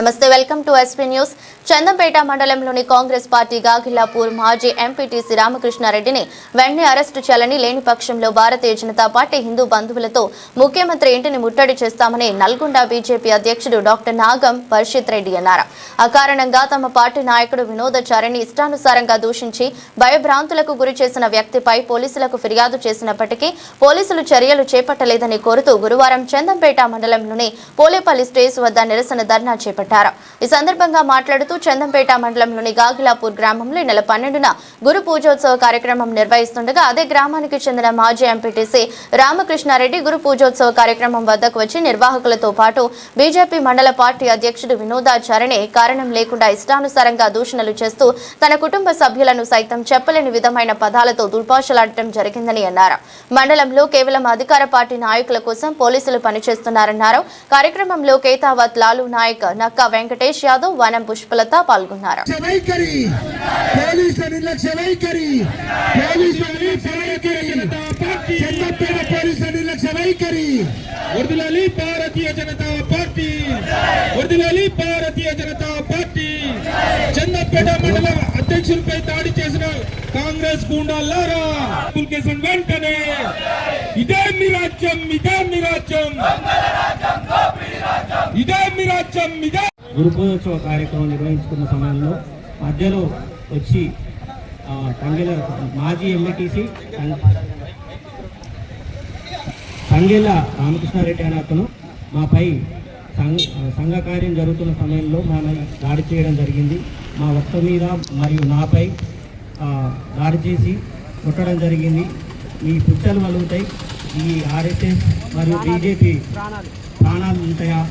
నమస్తే, welcome to SP news. Chandampet మండలంలోని Congress party Gagillapur మాజీ ఎంపీటీసీ రామకృష్ణారెడ్డిని వెంటనే అరెస్టు చేయాలని లేని పక్షంలో భారతీయ జనతా పార్టీ హిందూ బంధువులతో ముఖ్యమంత్రి ఇంటిని ముట్టడి చేస్తామని నల్గొండ బీజేపీ అధ్యక్షుడు డాక్టర్ నాగం వర్షిత్ రెడ్డి అన్నారు. అకారణంగా తమ పార్టీ నాయకుడు వినోదాచారిని ఇష్టానుసారంగా దూషించి భయభ్రాంతులకు గురి చేసిన వ్యక్తిపై పోలీసులకు ఫిర్యాదు చేసినప్పటికీ పోలీసులు చర్యలు చేపట్టలేదని కోరుతూ గురువారం చందంపేట మండలంలోని పోలేపల్లి స్టేజ్ వద్ద నిరసన ధర్నా చేపట్టారు. ఈ సందర్భంగా మాట్లాడుతూ చందంపేట మండలంలోని గాగిలాపూర్ గ్రామంలో నెల 12న గురు పూజోత్సవ కార్యక్రమం నిర్వహిస్తుండగా అదే గ్రామానికి చెందిన మాజీ ఎంపీటీసీ రామకృష్ణారెడ్డి గురు పూజోత్సవ కార్యక్రమం వద్దకు వచ్చి నిర్వాహకులతో పాటు బీజేపీ మండల పార్టీ అధ్యక్షుడు వినోదాచారిని కారణం లేకుండా ఇష్టానుసారంగా దూషణలు చేస్తూ తన కుటుంబ సభ్యులను సైతం చెప్పలేని విధమైన పదాలతో దుర్భాషలాడటం జరిగిందని అన్నారు. మండలంలో కేవలం అధికార పార్టీ నాయకుల కోసం పోలీసులు పనిచేస్తున్నారన్నారు. కార్యక్రమంలో కేతావత్ లాలు నాయక్, నక్క వెంకటేష్ యాదవ్, వనం పుష్పలత పాల్గొన్నారు. చందంపేట మండల అధ్యక్షులపై దాడి చేసిన కాంగ్రెస్ గూండాలారా వెంటనే ఇదే మీ రాజ్యం, ఇదే మీ రాజ్యం, ఇదే మీ రాజ్యం, ఇదే. గురు పూజోత్సవ కార్యక్రమం నిర్వహించుకున్న సమయంలో మధ్యలో వచ్చి తంగెల మాజీ ఎంపీటీసీ తంగెల రామకృష్ణారెడ్డి అనే అతను మాపై సంఘ కార్యం జరుగుతున్న సమయంలో దాడి చేయడం జరిగింది. మా వక్త మీద మరియు నాపై దాడి చేసి కొట్టడం జరిగింది. ఈ పుట్టలు వలుగుతాయి, ఈ ఆర్ఎస్ఎస్ మరియు బీజేపీ ప్రాణాలు ఉంటాయా,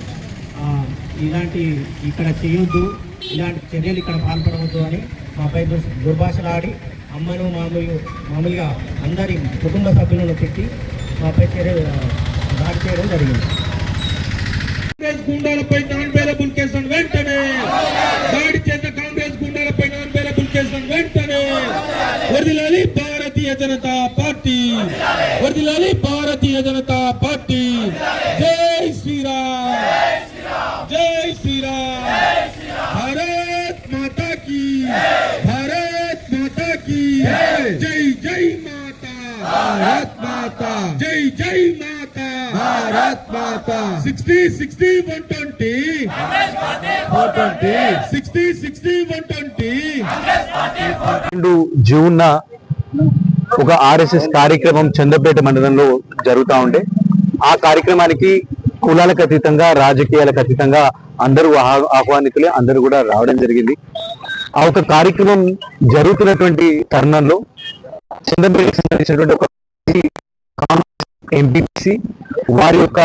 ఇలాంటి ఇక్కడ చేయొద్దు, ఇలాంటి చర్యలు ఇక్కడ పాల్పడవద్దు అని మాపై దుర్భాషలాడి అమ్మను మామూలుగా అందరి కుటుంబ సభ్యులను పెట్టి మాపై దాడి చేయడం జరిగింది. కాంగ్రెస్ గుండాలపై నాన్ బెయిలబుల్ కేసులను వెంటనే దాడి చేసిన కాంగ్రెస్ గుండాలపై నాన్ బెయిలబుల్ కేసులను వెంటనే వర్ధిల్లాలి భారతీయ జనతా పార్టీ, వర్ధిల్లాలి భారతీయ జనతా పార్టీ. జై శ్రీరామ్, జై శ్రీరామ్, భారత్ మాతా కీ, భారత్ మాతా కీ, జై జై మాతా, భారత్ మాతా, జై జై మాతా, భారత్ మాతా. 60 60 120 420 60 60 120. జూన్ ఒక ఆర్ఎస్ఎస్ కార్యక్రమం చందంపేట మండలంలో జరుగుతూ ఉండే. ఆ కార్యక్రమానికి కులాలకు అతీతంగా, రాజకీయాలకు అతీతంగా అందరూ ఆహ్వానితులే, అందరూ కూడా రావడం జరిగింది. ఆ ఒక కార్యక్రమం జరుగుతున్నటువంటి తరుణంలో చందంపేటకు సంబంధించినటువంటి ఒక ఎంపీసీ వారి యొక్క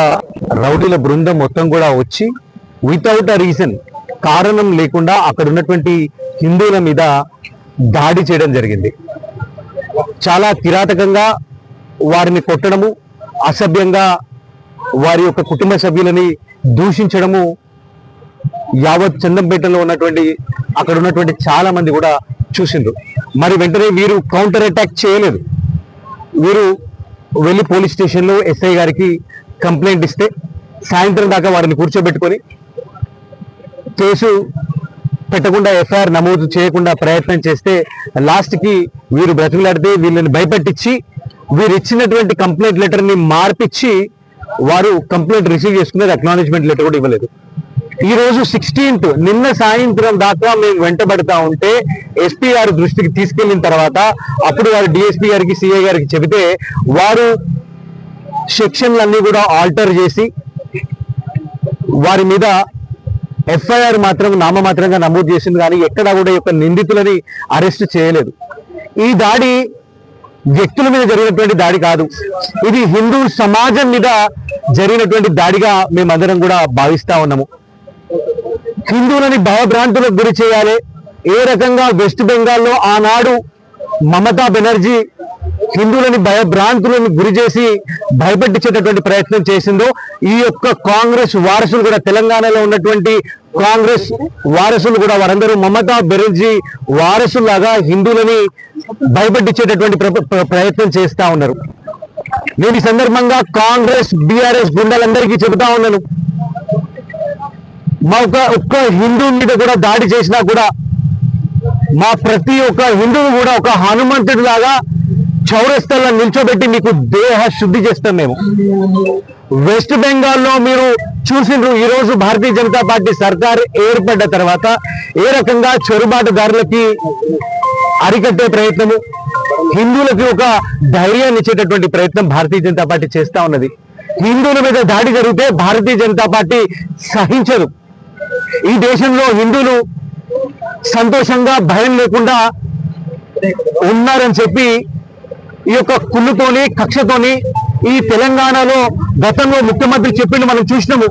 రౌడీల బృందం మొత్తం కూడా వచ్చి వితౌట్ అ రీజన్, కారణం లేకుండా అక్కడ ఉన్నటువంటి హిందువుల మీద దాడి చేయడం జరిగింది. చాలా కిరాతకంగా వారిని కొట్టడము, అసభ్యంగా వారి యొక్క కుటుంబ సభ్యులని దూషించడము యావత్ చందంపేటలో ఉన్నటువంటి అక్కడ ఉన్నటువంటి చాలా మంది కూడా చూసిండ్రు. మరి వెంటనే వీరు కౌంటర్ అటాక్ చేయలేదు. వీరు వెళ్ళి పోలీస్ స్టేషన్లో ఎస్ఐ గారికి కంప్లైంట్ ఇస్తే సాయంత్రం దాకా వారిని కూర్చోబెట్టుకొని కేసు పెట్టకుండా, ఎఫ్ఐఆర్ నమోదు చేయకుండా ప్రయత్నం చేస్తే లాస్ట్కి వీరు బ్రతిమలాడితే వీళ్ళని భయపెట్టించి వీరు ఇచ్చినటువంటి కంప్లైంట్ లెటర్ని మార్పిచ్చి వారు కంప్లైంట్ రిసీవ్ చేసుకునేది, అక్నాలెడ్జ్మెంట్ లెటర్ కూడా ఇవ్వలేదు. ఈ రోజు 16th నిన్న సాయంత్రం దాకా మేము వెంటబడతా ఉంటే ఎస్పీ గారి దృష్టికి తీసుకెళ్లిన తర్వాత అప్పుడు వారు డిఎస్పీ గారికి, సిఐ గారికి చెబితే వారు సెక్షన్లన్నీ కూడా ఆల్టర్ చేసి వారి మీద ఎఫ్ఐఆర్ మాత్రం నామమాత్రంగా నమోదు చేసింది, కానీ ఎక్కడా కూడా యొక్క నిందితులని అరెస్ట్ చేయలేదు. ఈ దాడి వ్యక్తుల మీద జరిగినటువంటి దాడి కాదు, ఇది హిందూ సమాజం మీద జరిగినటువంటి దాడిగా మేమందరం కూడా భావిస్తా ఉన్నాము. హిందువులని భయభ్రాంతులకు గురి చేయాలి. ఏ రకంగా వెస్ట్ బెంగాల్లో ఆనాడు మమతా బెనర్జీ హిందువులని భయభ్రాంతులను గురి చేసి భయపెట్టించేటటువంటి ప్రయత్నం చేసిందో, ఈ యొక్క కాంగ్రెస్ వారసులు కూడా, తెలంగాణలో ఉన్నటువంటి కాంగ్రెస్ వారసులు కూడా వారందరూ మమతా బెనర్జీ వారసులాగా హిందువులని భయపెట్టించేటటువంటి ప్రయత్నం చేస్తా ఉన్నారు. నేను ఈ సందర్భంగా కాంగ్రెస్, బీఆర్ఎస్ గుండాలందరికీ చెబుతా ఉన్నాను, మా ఒక్క హిందూ మీద కూడా దాడి చేసినా కూడా మా ప్రతి ఒక్క హిందువు కూడా ఒక హనుమంతుడి లాగా చౌరస్తాలో నిల్చోబెట్టి మీకు దేహ శుద్ధి చేస్తాం మేము. వెస్ట్ బెంగాల్లో మీరు చూసిండ్రు, ఈ రోజు భారతీయ జనతా పార్టీ సర్కార్ ఏర్పడ్డ తర్వాత ఏ రకంగా చొరబాటుదారులకి అరికట్టే ప్రయత్నము, హిందువులకి ఒక ధైర్యాన్ని ఇచ్చేటటువంటి ప్రయత్నం భారతీయ జనతా పార్టీ చేస్తా ఉన్నది. హిందువుల మీద దాడి జరిగితే భారతీయ జనతా పార్టీ సహించదు. ఈ దేశంలో హిందువులు సంతోషంగా భయం లేకుండా ఉన్నారని చెప్పి ఈ యొక్క కుళ్ళుతోని కక్షతోని ఈ తెలంగాణలో గతంలో ముఖ్యమంత్రి చెప్పింది మనం చూసినాము.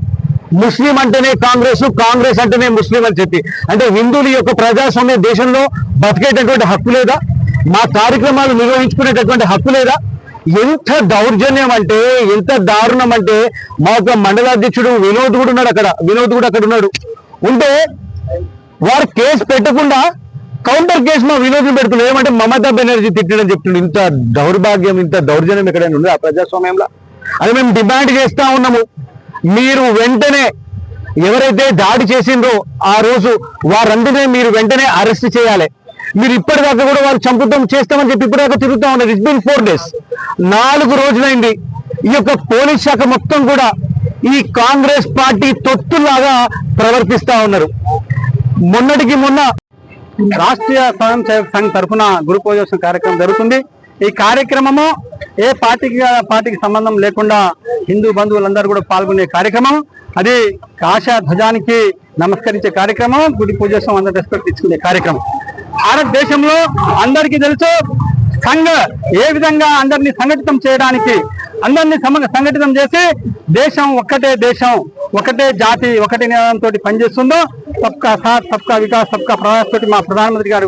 ముస్లిం అంటేనే కాంగ్రెస్, కాంగ్రెస్ అంటేనే ముస్లిం అని చెప్పి. అంటే హిందువుల యొక్క ప్రజాస్వామ్య దేశంలో బతికేటటువంటి హక్కు లేదా? మా కార్యక్రమాలు నిర్వహించుకునేటటువంటి హక్కు లేదా? ఎంత దౌర్జన్యం అంటే, ఎంత దారుణం అంటే, మా యొక్క మండలాధ్యక్షుడు వినోద్ కూడా ఉన్నాడు అక్కడ, వినోద్ కూడా అక్కడ ఉన్నాడు. ఉంటే వారు కేసు పెట్టకుండా కౌంటర్ కేసు మా వినోదం పెడుతున్నారు. ఏమంటే మమతా బెనర్జీ తిట్టడం చెప్తుండే. ఇంత దౌర్భాగ్యం, ఇంత దౌర్జన్యం ఎక్కడైనా ఉంది ఆ ప్రజాస్వామ్యంలో? అది మేము డిమాండ్ చేస్తా ఉన్నాము. మీరు వెంటనే ఎవరైతే దాడి చేసిండ్రో ఆ రోజు వారందరినీ మీరు వెంటనే అరెస్ట్ చేయాలి. మీరు ఇప్పటిదాకా కూడా వాళ్ళు చేస్తామని చెప్పి ఇప్పటిదాకా తిరుగుతా ఉన్నారు. ఇట్స్ బిన్ 4 days, 4 రోజులైంది. ఈ యొక్క పోలీస్ శాఖ మొత్తం కూడా ఈ కాంగ్రెస్ పార్టీ తొత్తులాగా ప్రవర్తిస్తా ఉన్నారు. మొన్నటికి మొన్న రాష్ట్రీయ స్వయం సేవక్ సంఘ్ తరఫున గురు పూజోత్సవం కార్యక్రమం జరుగుతుంది. ఈ కార్యక్రమము ఏ పార్టీకి సంబంధం లేకుండా హిందూ బంధువులందరూ కూడా పాల్గొనే కార్యక్రమం. అది కాషాయ ధ్వజానికి నమస్కరించే కార్యక్రమం, గుడి పూజోత్సవం అందరూ రెస్పెక్ట్ ఇచ్చుకునే కార్యక్రమం. భారతదేశంలో అందరికీ తెలుసు సంఘ ఏ విధంగా అందరినీ సంఘటితం చేయడానికి, అందరినీ సంఘటితం చేసి దేశం ఒకటే జాతి ఒకటే నినాదంతో పనిచేస్తుందో, సబ్కా సాత్ సబ్కా వికాస్ సబ్కా ప్రయాస్ తోటి మా ప్రధానమంత్రి గారు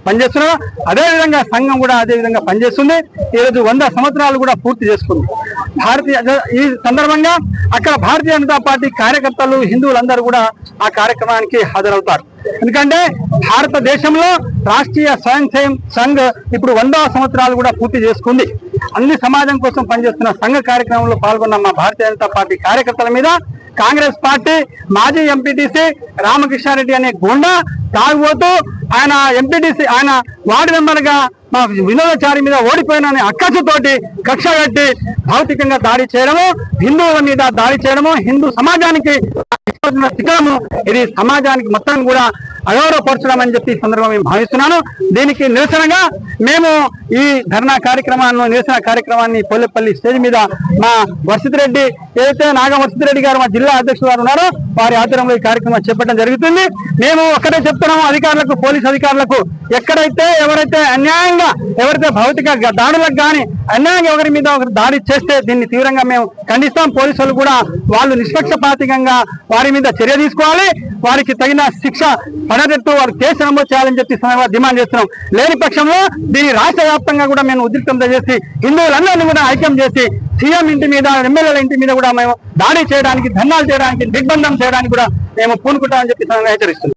పనిచేస్తున్నారు. అదేవిధంగా సంఘం కూడా అదే విధంగా పనిచేస్తుంది. ఈరోజు 100 సంవత్సరాలు కూడా పూర్తి చేసుకుంది. ఈ సందర్భంగా అక్కడ భారతీయ జనతా పార్టీ కార్యకర్తలు హిందువులందరూ కూడా ఆ కార్యక్రమానికి హాజరవుతారు. ఎందుకంటే భారతదేశంలో రాష్ట్రీయ స్వయం సేవక్ సంఘ్ ఇప్పుడు 100వ సంవత్సరాలు కూడా పూర్తి చేసుకుంది. అన్ని సమాజం కోసం పనిచేస్తున్న సంఘ కార్యక్రమంలో పాల్గొన్న మా భారతీయ జనతా పార్టీ కార్యకర్తల మీద కాంగ్రెస్ పార్టీ మాజీ ఎంపీటీసీ రామకృష్ణారెడ్డి అనే గుండా తాగుబోతూ ఆయన ఎంపీటీసీ ఆయన వార్డు మెంబర్ గా మా వినోదాచారి మీద ఓడిపోయిన అక్కసుతోటి కక్ష కట్టి భౌతికంగా దాడి చేయడము, హిందువుల మీద దాడి చేయడము, హిందూ సమాజానికి శిఖరము, ఇది సమాజానికి మొత్తం కూడా అగౌరవపరచడం అని చెప్పి ఈ సందర్భంగా మేము భావిస్తున్నాను. దీనికి నిరసనగా మేము ఈ ధర్నా నిరసన కార్యక్రమాన్ని పోలేపల్లి స్టేజ్ మీద మా వర్షిత్ రెడ్డి, ఏదైతే వర్షిత్ రెడ్డి గారు మా జిల్లా అధ్యక్షుడు గారు ఉన్నారో వారి ఆధ్వర్యంలో ఈ కార్యక్రమం చేపట్టడం జరుగుతుంది. మేము ఒక్కటే చెప్తున్నాము అధికారులకు, పోలీసు అధికారులకు, ఎవరైతే అన్యాయంగా ఎవరైతే భౌతిక దాడులకు కానీ అన్యాయంగా ఎవరి మీద ఒకరు దాడి చేస్తే దీన్ని తీవ్రంగా మేము ఖండిస్తాం. పోలీసులు కూడా వాళ్ళు నిష్పక్షపాతంగా వారి మీద చర్య తీసుకోవాలి, వారికి తగిన శిక్ష పడేటట్టు వారు కేసు నమోదు చేయాలని చెప్పి డిమాండ్ చేస్తున్నాం. లేని పక్షంలో దీన్ని రాష్ట్ర వ్యాప్తంగా కూడా మేము ఉద్రిక్తంతో చేసి హిందువులందరినీ కూడా ఐక్యం చేసి సీఎం ఇంటి మీద, ఎమ్మెల్యేల ఇంటి మీద కూడా మేము దాడి చేయడానికి, ధర్నాలు చేయడానికి, దిగ్బంధం చేయడానికి కూడా మేము పూనుకుంటామని చెప్పి హెచ్చరిస్తున్నాం.